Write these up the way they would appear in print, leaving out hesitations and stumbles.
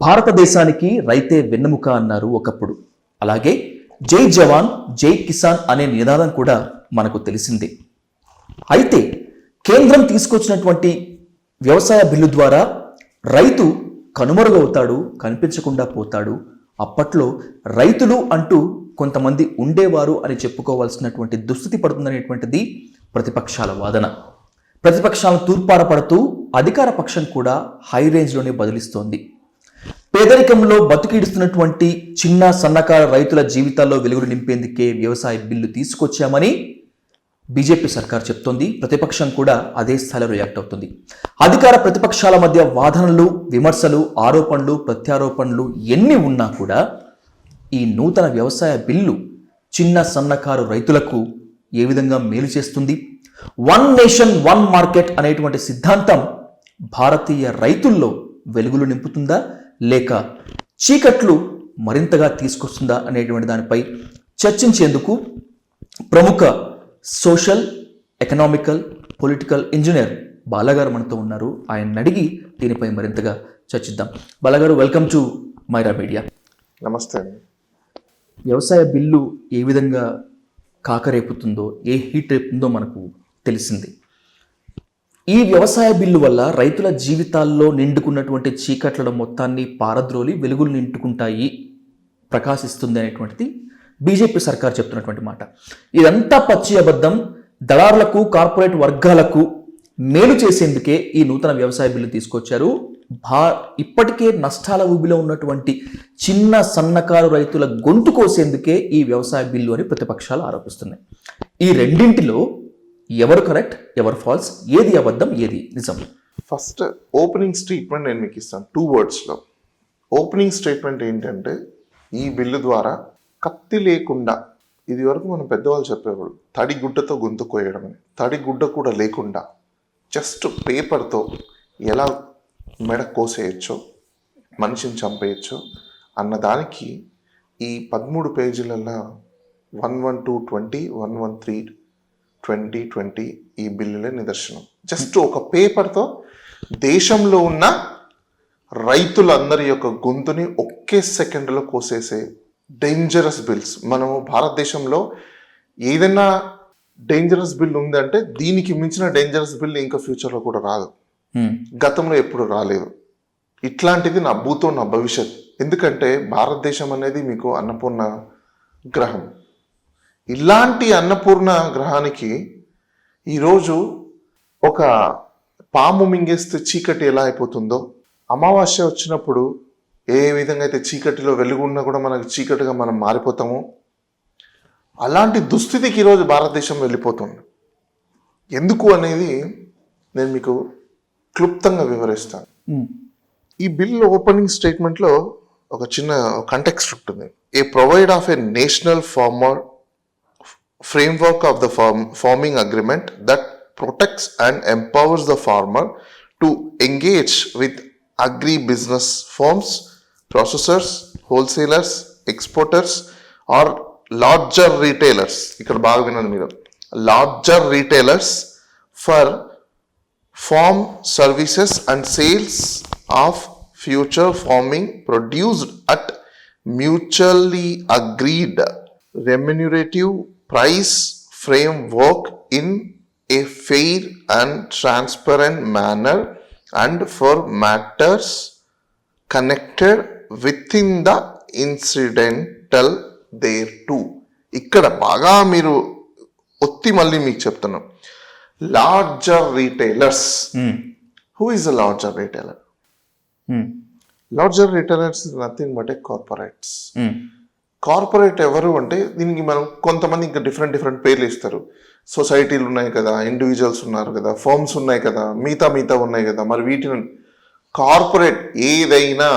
భారతదేశానికి రైతే వెన్నెముక అన్నారు ఒకప్పుడు. అలాగే జై జవాన్ జై కిసాన్ అనే నినాదం కూడా మనకు తెలిసిందే. అయితే కేంద్రం తీసుకొచ్చినటువంటి వ్యవసాయ బిల్లు ద్వారా రైతు కనుమరుగవుతాడు, కనిపించకుండా పోతాడు. అప్పట్లో రైతులు అంటూ కొంతమంది ఉండేవారు అని చెప్పుకోవాల్సినటువంటి దుస్థితి పడుతుందనేటువంటిది ప్రతిపక్షాల వాదన. ప్రతిపక్షాలను తూర్పారపడుతూ అధికార పక్షం కూడా హై రేంజ్లోనే బదిలిస్తోంది. పేదరికంలో బతుకిడుస్తున్నటువంటి చిన్న సన్నకారు రైతుల జీవితాల్లో వెలుగులు నింపేందుకే వ్యవసాయ బిల్లు తీసుకొచ్చామని బీజేపీ సర్కార్ చెప్తోంది. ప్రతిపక్షం కూడా అదే స్థాయిలో రియాక్ట్ అవుతుంది. అధికార ప్రతిపక్షాల మధ్య వాదనలు, విమర్శలు, ఆరోపణలు, ప్రత్యారోపణలు ఎన్ని ఉన్నా కూడా ఈ నూతన వ్యవసాయ బిల్లు చిన్న సన్నకారు రైతులకు ఏ విధంగా మేలు చేస్తుంది? వన్ నేషన్ వన్ మార్కెట్ అనేటువంటి సిద్ధాంతం భారతీయ రైతుల్లో వెలుగులు నింపుతుందా, లేక చీకట్లు మరింతగా తీసుకొస్తుందా అనేటువంటి దానిపై చర్చించేందుకు ప్రముఖ సోషల్, ఎకనామికల్, పొలిటికల్ ఇంజనీర్ బాలాగారు మనతో ఉన్నారు. ఆయన అడిగి దీనిపై మరింతగా చర్చిద్దాం. బాలాగారు, వెల్కమ్ టు మైరా మీడియా. నమస్తే అండి. వ్యవసాయ బిల్లు ఏ విధంగా కాకరేపుతుందో, ఏ హీట్ రేపుతుందో మనకు తెలిసింది. ఈ వ్యవసాయ బిల్లు వల్ల రైతుల జీవితాల్లో నిండుకున్నటువంటి చీకట్ల మొత్తాన్ని పారద్రోలి వెలుగులు నిండుకుంటాయి, ప్రకాశిస్తుంది అనేటువంటిది బీజేపీ సర్కార్ చెప్తున్నటువంటి మాట. ఇదంతా పచ్చి అబద్ధం. దళారులకు, కార్పొరేట్ వర్గాలకు మేలు చేసేందుకే ఈ నూతన వ్యవసాయ బిల్లు తీసుకొచ్చారు. ఇప్పటికే నష్టాల ఊబిలో ఉన్నటువంటి చిన్న సన్నకారు రైతుల గొంతు కోసేందుకే ఈ వ్యవసాయ బిల్లు అని ప్రతిపక్షాలు ఆరోపిస్తున్నాయి. ఈ రెండింటిలో ఎవరు కరెక్ట్, ఎవరు ఫాల్స్, ఏది అబద్ధం, ఏది నిజం? ఫస్ట్ ఓపెనింగ్ స్టేట్మెంట్ నేను మీకు ఇస్తాను 2 wordsలో. ఓపెనింగ్ స్టేట్మెంట్ ఏంటంటే, ఈ బిల్లు ద్వారా కత్తి లేకుండా, ఇది వరకు మనం పెద్దవాళ్ళు చెప్పేవాళ్ళు తడి గుడ్డతో గొంతు కోయడం అని, తడి గుడ్డ కూడా లేకుండా జస్ట్ పేపర్తో ఎలా మెడ కోసేయచ్చో, మనిషిని చంపేయచ్చో అన్నదానికి ఈ 13 పేజీలలో 11220, 1132020 ఈ బిల్లులే నిదర్శనం. జస్ట్ ఒక పేపర్తో దేశంలో ఉన్న రైతులందరి యొక్క గొంతుని ఒకే సెకండ్లో కోసేసే డేంజరస్ బిల్స్. మనము భారతదేశంలో ఏదైనా డేంజరస్ బిల్ ఉందంటే దీనికి మించిన డేంజరస్ బిల్ ఇంకా ఫ్యూచర్లో కూడా రాదు. గతంలో ఎప్పుడు రాలేదు. ఇట్లాంటిది నా భూతో నా భవిష్యత్. ఎందుకంటే భారతదేశం అనేది మీకు అన్నపూర్ణ గ్రహం. ఇలాంటి అన్నపూర్ణ గ్రహానికి ఈరోజు ఒక పాము మింగేస్తే చీకటి ఎలా అయిపోతుందో, అమావాస్య వచ్చినప్పుడు ఏ విధంగా అయితే చీకటిలో వెలుగున్నా కూడా మనకు చీకటిగా మనం మారిపోతామో, అలాంటి దుస్థితికి ఈరోజు భారతదేశం వెళ్ళిపోతుంది. ఎందుకు అనేది నేను మీకు క్లుప్తంగా వివరిస్తాను. ఈ బిల్ ఓపెనింగ్ స్టేట్మెంట్లో ఒక చిన్న కంటెక్స్ట్ ఉంటుంది. A provide of a national farmer framework of the farming agreement that protects and empowers the farmer to engage with agri-business firms, processors, wholesalers, exporters or larger retailers. ఇక్కడ బాగా వినండి మీరు, larger retailers for farm services and sales of future farming produced at mutually agreed remunerative price framework in a fair and transparent manner and for matters connected within the incidental thereto. ఇక్కడ బాగా మీరు ఒత్తి మళ్ళీ మీకు చెప్తున్నాం, larger retailers. Who is the larger retailer? Larger retailers is nothing but A corporates. Corporate ఎవరు అంటే, దీనికి మనం కొంతమంది ఇంకా డిఫరెంట్ పేర్లు ఇస్తారు. సొసైటీలు ఉన్నాయి కదా, ఇండివిజువల్స్ ఉన్నారు కదా, ఫర్మ్స్ ఉన్నాయి కదా, మిగతా ఉన్నాయి కదా. మరి వీటిని కార్పొరేట్ ఏదైనా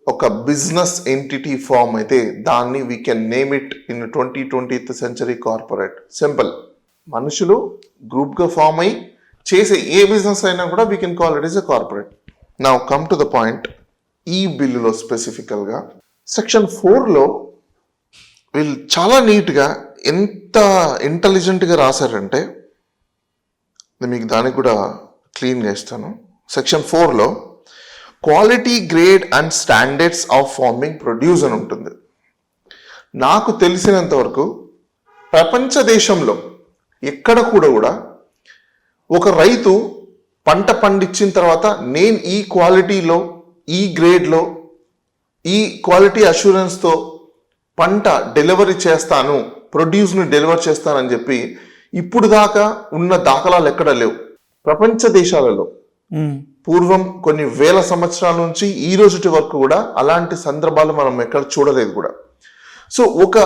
ఒక బిజినెస్ ఎంటిటీ ఫామ్ అయితే దాన్ని we can name it in 20th century corporate. Simple. మనుషులు గ్రూప్గా ఫామ్ అయ్యి చేసే ఏ బిజినెస్ అయినా కూడా we can call it is a corporate. Now come to the point. ఈ బిల్లులో స్పెసిఫికల్గా సెక్షన్ 4లో వీళ్ళు చాలా నీట్గా ఎంత ఇంటెలిజెంట్గా రాశారంటే, మీకు దానికి కూడా క్లీన్గా ఇస్తాను. సెక్షన్ 4లో quality, grade and standards of farming produce అని ఉంటుంది. నాకు తెలిసినంత వరకు ప్రపంచ దేశంలో ఎక్కడ కూడా ఒక రైతు పంట పండించిన తర్వాత నేను ఈ క్వాలిటీలో, ఈ గ్రేడ్లో, ఈ క్వాలిటీ అష్యూరెన్స్తో పంట డెలివరీ చేస్తాను, ప్రొడ్యూస్ని డెలివర్ చేస్తానని చెప్పి ఇప్పుడు దాకా ఉన్న దాఖలాలు ఎక్కడ లేవు ప్రపంచ దేశాలలో. పూర్వం కొన్ని వేల సంవత్సరాల నుంచి ఈ రోజుటి వరకు కూడా అలాంటి సందర్భాలు మనం ఎక్కడ చూడలేదు కూడా. సో ఒక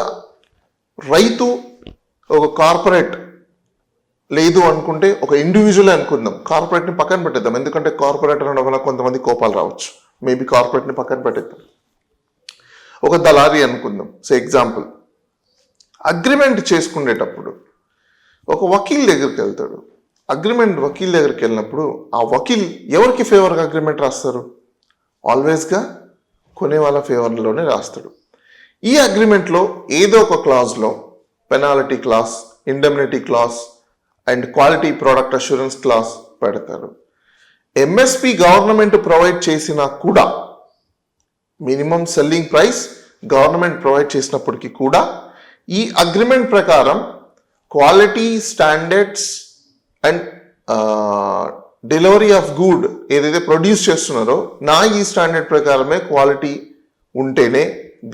రైతు, ఒక కార్పొరేట్ లేదు అనుకుంటే ఒక ఇండివిజువల్ అనుకుందాం, కార్పొరేట్ని పక్కన పెట్టేద్దాం, ఎందుకంటే కార్పొరేట్ అనడం వల్ల కొంతమంది కోపాలు రావచ్చు, మేబీ కార్పొరేట్ని పక్కన పెట్టేద్దాం. ఒక దళారీ అనుకుందాం. సో ఎగ్జాంపుల్, అగ్రిమెంట్ చేసుకునేటప్పుడు ఒక వకీల్ దగ్గరికి వెళ్తాడు. వకీల్ దగ్గరికి వెళ్ళినప్పుడు ఆ వకీల్ ఎవరికి ఫేవర్గా అగ్రిమెంట్ రాస్తారు? ఆల్వేస్గా కొనే వాళ్ళ ఫేవర్లోనే రాస్తాడు. ఈ అగ్రిమెంట్లో ఏదో ఒక క్లాజ్లో penalty clause, indemnity clause and quality product assurance clause పెడతారు. ఎంఎస్పి గవర్నమెంట్ ప్రొవైడ్ చేసినా కూడా, minimum selling price government provide చేసినప్పటికీ కూడా ఈ అగ్రిమెంట్ ప్రకారం quality, standards and delivery of good ఏదైతే ప్రొడ్యూస్ చేస్తున్నారో ఈ స్టాండర్డ్ ప్రకారమే క్వాలిటీ ఉంటేనే,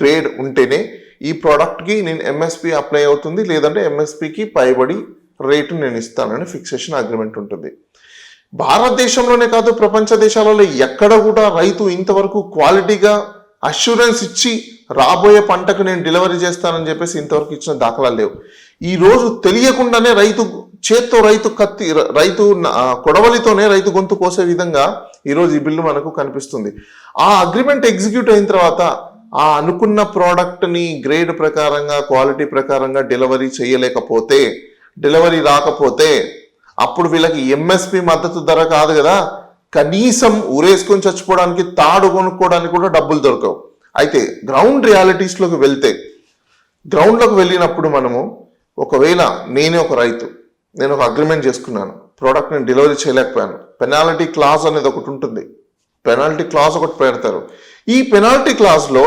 గ్రేడ్ ఉంటేనే ఈ ప్రోడక్ట్కి నేను ఎంఎస్పి అప్లై అవుతుంది, లేదంటే ఎంఎస్పికి పైబడి రేటు నేను ఇస్తానని ఫిక్సేషన్ అగ్రిమెంట్ ఉంటుంది. భారతదేశంలోనే కాదు, ప్రపంచ దేశాలలో ఎక్కడ కూడా రైతు ఇంతవరకు క్వాలిటీగా అష్యూరెన్స్ ఇచ్చి రాబోయే పంటకు నేను డెలివరీ చేస్తానని చెప్పేసి ఇంతవరకు ఇచ్చిన దాఖలాలు లేవు. ఈ రోజు తెలియకుండానే రైతు కొడవలితోనే రైతు గొంతు కోసే విధంగా ఈరోజు ఈ బిల్లు మనకు కనిపిస్తుంది. ఆ అగ్రిమెంట్ ఎగ్జిక్యూట్ అయిన తర్వాత ఆ అనుకున్న ప్రోడక్ట్ని గ్రేడ్ ప్రకారంగా, క్వాలిటీ ప్రకారంగా డెలివరీ రాకపోతే అప్పుడు వీళ్ళకి ఎంఎస్పి మద్దతు ధర కాదు కదా, కనీసం ఊరేసుకొని చచ్చిపోవడానికి, తాడు కొనుక్కోవడానికి కూడా డబ్బులు దొరకవు. అయితే గ్రౌండ్ రియాలిటీస్లోకి వెళ్ళినప్పుడు మనము, ఒకవేళ నేనే ఒక రైతు, నేను ఒక అగ్రిమెంట్ చేసుకున్నాను, ప్రోడక్ట్ నేను డెలివరీ చేయలేకపోయాను, పెనాల్టీ క్లాజ్ అనేది ఒకటి ఉంటుంది, పెనాల్టీ క్లాజ్ ఒకటి పెడతారు. ఈ పెనాల్టీ క్లాజ్లో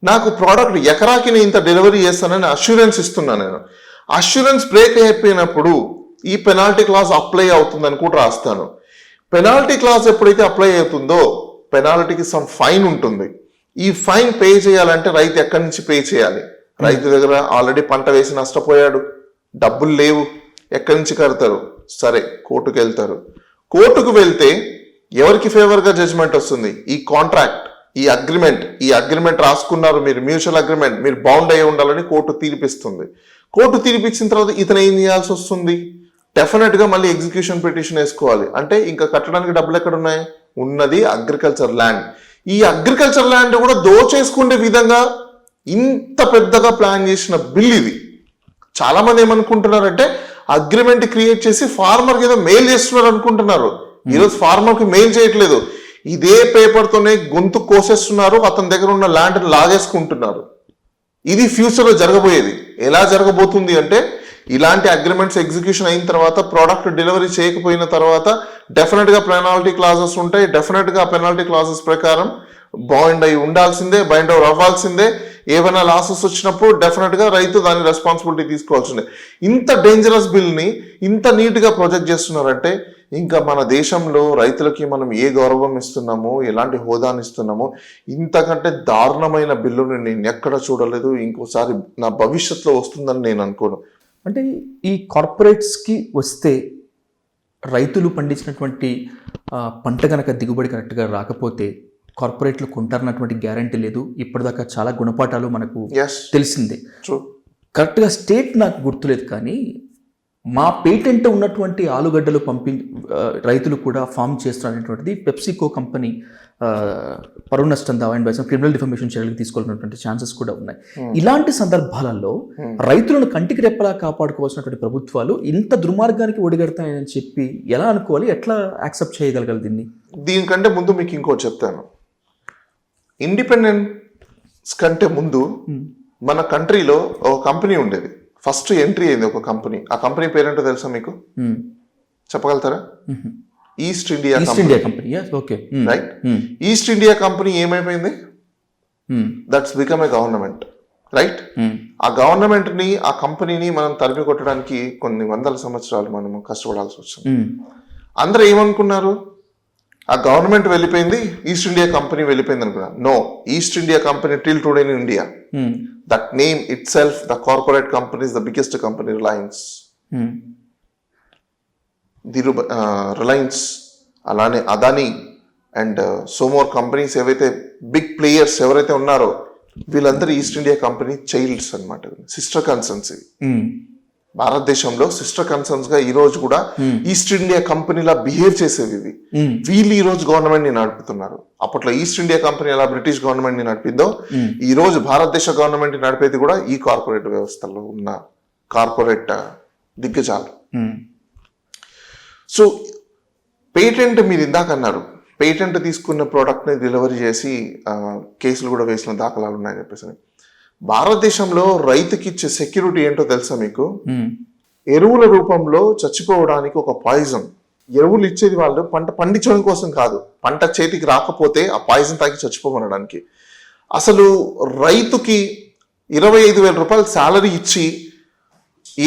నాకు ప్రోడక్ట్ ఎకరాకి నేను ఇంత డెలివరీ చేస్తానని అష్యూరెన్స్ ఇస్తున్నాను. నేను అష్యూరెన్స్ బ్రేక్ అయిపోయినప్పుడు ఈ పెనాల్టీ క్లాజ్ అప్లై అవుతుందని కూడా రాస్తాను. పెనాల్టీ క్లాజ్ ఎప్పుడైతే అప్లై అవుతుందో పెనాల్టీకి సమ్ ఫైన్ ఉంటుంది. ఈ ఫైన్ పే చేయాలంటే రైతు ఎక్కడి నుంచి పే చేయాలి? రైతు దగ్గర ఆల్రెడీ పంట వేసి నష్టపోయాడు, డబ్బులు లేవు, ఎక్కడి నుంచి కడతారు? సరే, కోర్టుకు వెళ్తారు. కోర్టుకు వెళ్తే ఎవరికి ఫేవర్గా జడ్జిమెంట్ వస్తుంది? ఈ కాంట్రాక్ట్, ఈ అగ్రిమెంట్ రాసుకున్నారు మీరు, మ్యూచువల్ అగ్రిమెంట్, మీరు బౌండ్ అయ్యి ఉండాలని కోర్టు తీర్పిస్తుంది. కోర్టు తీర్పిచ్చిన తర్వాత ఇతను ఏం చేయాల్సి వస్తుంది? డెఫినెట్గా మళ్ళీ ఎగ్జిక్యూషన్ పిటిషన్ వేసుకోవాలి. అంటే ఇంకా కట్టడానికి డబ్బులు ఎక్కడ ఉన్నాయి? ఉన్నది అగ్రికల్చర్ ల్యాండ్. ఈ అగ్రికల్చర్ ల్యాండ్ కూడా దోచేసుకునే విధంగా ఇంత పెద్దగా ప్లాన్ చేసిన బిల్ ఇది. చాలా మంది ఏమనుకుంటున్నారంటే అగ్రిమెంట్ క్రియేట్ చేసి ఫార్మర్కి ఏదో మెయిల్ చేస్తున్నారు అనుకుంటున్నారు. ఈరోజు ఫార్మర్కి మెయిల్ చేయట్లేదు, ఇదే పేపర్తోనే గొంతు కోసేస్తున్నారు, అతని దగ్గర ఉన్న ల్యాండ్ లాగేసుకుంటున్నారు. ఇది ఫ్యూచర్లో జరగబోయేది. ఎలా జరగబోతుంది అంటే, ఇలాంటి అగ్రిమెంట్స్ ఎగ్జిక్యూషన్ అయిన తర్వాత, ప్రోడక్ట్ డెలివరీ చేయకపోయిన తర్వాత డెఫినెట్గా పెనాల్టీ క్లాజెస్ ఉంటాయి. డెఫినెట్గా ఆ పెనాల్టీ క్లాజెస్ ప్రకారం బౌండ్ అయి ఉండాల్సిందే, బైండ్ ఓవర్ అవ్వాల్సిందే. ఏమైనా లాసెస్ వచ్చినప్పుడు డెఫినెట్గా రైతు దాని రెస్పాన్సిబిలిటీ తీసుకోవాల్సిందే. ఇంత డేంజరస్ బిల్ని ఇంత నీట్గా ప్రొజెక్ట్ చేస్తున్నారంటే ఇంకా మన దేశంలో రైతులకి మనం ఏ గౌరవం ఇస్తున్నామో, ఎలాంటి హోదాని ఇస్తున్నామో, ఇంతకంటే దారుణమైన బిల్లుని నేను ఎక్కడ చూడలేదు. ఇంకోసారి నా భవిష్యత్తులో వస్తుందని నేను అనుకోను. అంటే ఈ కార్పొరేట్స్కి వస్తే రైతులు పండించినటువంటి పంట కనుక దిగుబడి కరెక్ట్గా రాకపోతే కార్పొరేట్లు కొంటారన్నటువంటి గ్యారంటీ లేదు. ఇప్పటిదాకా చాలా గుణపాఠాలు మనకు తెలిసిందే. కరెక్ట్గా స్టేట్ నాకు గుర్తులేదు, కానీ మా పేటెంట్ ఉన్నటువంటి ఆలుగడ్డలు రైతులు కూడా ఫామ్ చేస్తున్నటువంటిది పెప్సికో కంపెనీ పరువు నష్టం దావా అండ్ క్రిమినల్ డిఫర్మేషన్ చర్యలకు తీసుకోవాల్సినటువంటి ఛాన్సెస్ కూడా ఉన్నాయి. ఇలాంటి సందర్భాలలో రైతులను కంటికి రెప్పలా కాపాడుకోవాల్సినటువంటి ప్రభుత్వాలు ఇంత దుర్మార్గానికి ఒడిగడతాయని చెప్పి ఎలా అనుకోవాలి? ఎట్లా యాక్సెప్ట్ చేయగలగాలి దీన్ని? దీనికంటే ముందు మీకు ఇంకోటి చెప్తాను. ఇండిపెండెన్స్ కంటే ముందు మన కంట్రీలో ఒక కంపెనీ ఉండేది. ఫస్ట్ ఎంట్రీ అయింది ఒక కంపెనీ. ఆ కంపెనీ పేరేంటో తెలుసా మీకు? చెప్పగలుగుతారా? East India East India company, okay. Right. East India company ఏమైపోయింది? That's become a government, right. ఆ గవర్నమెంట్ ని, ఆ కంపెనీని మనం తరిమి కొట్టడానికి కొన్ని వందల సంవత్సరాలు మనం కష్టపడాల్సి వచ్చింది. అందరూ ఏమనుకున్నారు? ఆ గవర్నమెంట్ వెళ్ళిపోయింది, ఈస్ట్ ఇండియా కంపెనీ వెళ్ళిపోయింది అనుకున్నారు. No, East India company till today in India, that name itself, the corporate company is the biggest company. Reliance, Reliance, అలానే Adani and so more companies ఏవైతే బిగ్ ప్లేయర్స్ ఎవరైతే ఉన్నారో వీళ్ళందరూ ఈస్ట్ ఇండియా కంపెనీ చైల్డ్స్ అన్నమాట, sister concerns. భారతదేశంలో sister concerns గా ఈ రోజు కూడా ఈస్ట్ ఇండియా కంపెనీలా బిహేవ్ చేసేవి ఇవి. వీళ్ళు ఈ రోజు గవర్నమెంట్ ని నడుపుతున్నారు. అప్పట్లో ఈస్ట్ ఇండియా కంపెనీ ఎలా బ్రిటిష్ గవర్నమెంట్ ని నడిపిందో, ఈ రోజు భారతదేశ గవర్నమెంట్ ని నడిపేది కూడా ఈ కార్పొరేట్ వ్యవస్థలో ఉన్న కార్పొరేట్ దిగ్గజాలు. సో పేటెంట్ మీరు ఇందాక అన్నారు, పేటెంట్ తీసుకున్న ప్రోడక్ట్ని డెలివరీ చేసి కేసులు కూడా వేసిన దాఖలాలు ఉన్నాయని చెప్పేసి. భారతదేశంలో రైతుకి ఇచ్చే సెక్యూరిటీ ఏంటో తెలుసా మీకు? ఎరువుల రూపంలో చచ్చిపోవడానికి ఒక పాయిజన్. ఎరువులు ఇచ్చేది వాళ్ళు పంట పండించడం కోసం కాదు, పంట చేతికి రాకపోతే ఆ పాయిజన్ తాగి చచ్చిపోమనడానికి. అసలు రైతుకి 25,000 రూపాయలు శాలరీ ఇచ్చి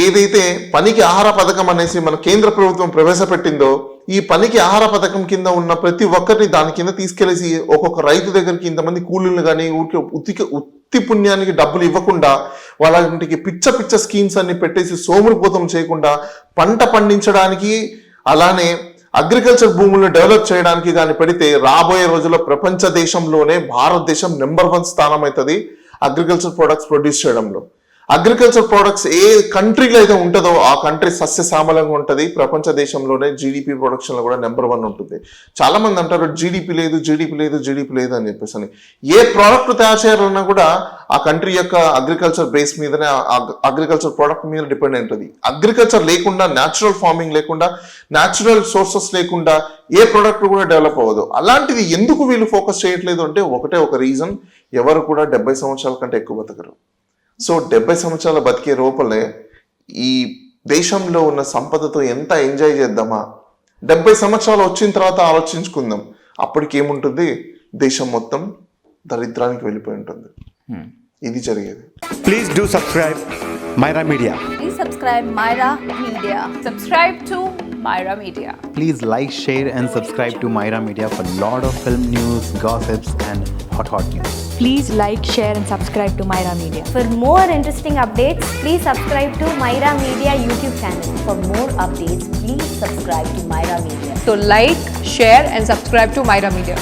ఏదైతే పనికి ఆహార పథకం అనేసి మన కేంద్ర ప్రభుత్వం ప్రవేశపెట్టిందో, ఈ పనికి ఆహార పథకం కింద ఉన్న ప్రతి ఒక్కరిని దాని కింద తీసుకెళ్లేసి ఒక్కొక్క రైతు దగ్గరికి ఇంతమంది కూలీలు కానీ ఊరికి ఉత్తి పుణ్యానికి డబ్బులు ఇవ్వకుండా వాళ్ళకి పిచ్చ స్కీమ్స్ అన్ని పెట్టేసి సోమరిపోతం చేయకుండా పంట పండించడానికి, అలానే అగ్రికల్చర్ భూములను డెవలప్ చేయడానికి కానీ పెడితే రాబోయే రోజుల్లో ప్రపంచ దేశంలోనే భారతదేశం నెంబర్ 1 స్థానం అవుతుంది అగ్రికల్చర్ ప్రొడక్ట్స్ ప్రొడ్యూస్ చేయడంలో. అగ్రికల్చర్ ప్రొడక్ట్స్ ఏ కంట్రీలో అయితే ఉంటుందో ఆ కంట్రీ సస్యశ్యామలంగా ఉంటుంది. ప్రపంచ దేశంలోనే జీడిపి ప్రొడక్షన్ లో కూడా నెంబర్ 1 ఉంటుంది. చాలా మంది అంటారు జీడిపి లేదు అని చెప్పేసి అని. ఏ ప్రోడక్ట్ తయారు చేయాలన్నా కూడా ఆ కంట్రీ యొక్క అగ్రికల్చర్ బేస్ మీదనే, అగ్రికల్చర్ ప్రోడక్ట్ మీద డిపెండ్ అయి ఉంటుంది. అగ్రికల్చర్ లేకుండా, న్యాచురల్ ఫార్మింగ్ లేకుండా, న్యాచురల్ సోర్సెస్ లేకుండా ఏ ప్రోడక్ట్ కూడా డెవలప్ అవ్వదు. అలాంటిది ఎందుకు వీళ్ళు ఫోకస్ చేయట్లేదు అంటే ఒకటే ఒక రీజన్, ఎవరు కూడా 70 సంవత్సరాల కంటే ఎక్కువ బతకరు. సో 70 సంవత్సరాల బతికే రూపలే ఈ దేశంలో ఉన్న సంపదతో ఎంత ఎంజాయ్ చేద్దామా, 70 సంవత్సరాలు వచ్చిన తర్వాత ఆలోచించుకుందాం. అప్పటికి ఏముంటుంది, దేశం మొత్తం దరిద్రానికి వెళ్ళిపోయి ఉంటుంది. ఇది జరిగేది. Please do subscribe Myra Media. Please subscribe Myra Media. Subscribe to Myra Media. Please like, share and subscribe to Myra Media for lot of film news, gossips and hot news. Please like, share and subscribe to Myra Media. For more interesting updates, please subscribe to Myra Media YouTube channel. For more updates, please subscribe to Myra Media. So like, share and subscribe to Myra Media.